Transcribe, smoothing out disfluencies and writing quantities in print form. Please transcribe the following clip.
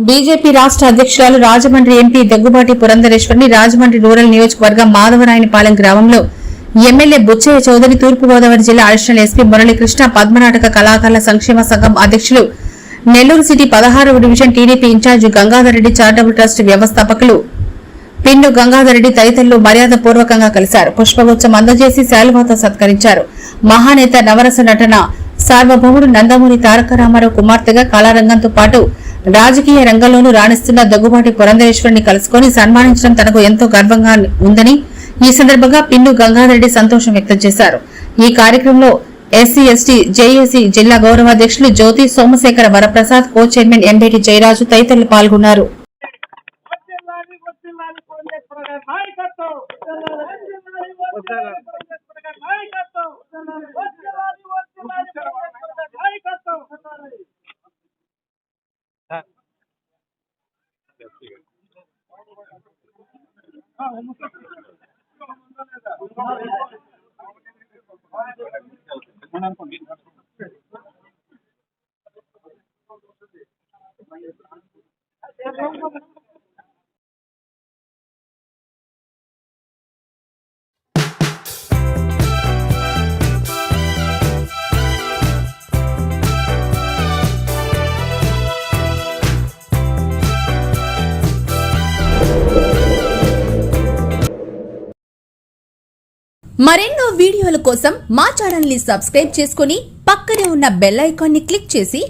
BJP రాష్ట్ర అధ్యక్షురాలు Rajahmundry MP Daggubati పురంధరేశ్వరిని Rajahmundry rural నియోజకవర్గం మాధవరాయనిపాలెం గ్రామంలో ఎమ్మెల్యే బుచ్చయ్య చౌదరి, తూర్పుగోదావరి జిల్లా అడిషనల్ ఎస్పీ మురళీకృష్ణ, పద్మనాటక కళాకారుల సంక్షేమ సంఘం అధ్యక్షులు, నెల్లూరు సిటీ 16వ division TDP incharge Gangadhar Reddy, charitable trust వ్యవస్థాపకులు పిండు గంగాధర్ రెడ్డి తదితరులు మర్యాదపూర్వకంగా కలిశారు. పుష్పగుచ్చం అందజేసి శాలువాతో సత్కరించారు. మహానేత నవరస నటన సార్వభౌముడు నందమూరి తారక రామారావు కుమార్తెగా కళారంగంతో పాటు రాజకీయ రంగంలోనూ రాణిస్తున్న దగ్గుబాటి పురంధరేశ్వరిని కలుసుకుని సన్మానించడం తనకు ఎంతో గర్వంగా ఉందని ఈ సందర్భంగా పిండు గంగాధర్ రెడ్డి సంతోషం వ్యక్తం చేశారు. ఈ కార్యక్రమంలో ఎస్సీ ఎస్టీ జేఏసీ జిల్లా గౌరవాధ్యక్షులు జ్యోతి, సోమశేఖర, వరప్రసాద్, కో చైర్మన్ ఎంబేటి జయరాజు తదితరులు పాల్గొన్నారు. మరెన్నో వీడియోల కోసం మా ఛానల్ ని సబ్స్క్రైబ్ చేసుకుని పక్కనే ఉన్న బెల్ ఐకాన్ ని క్లిక్ చేసి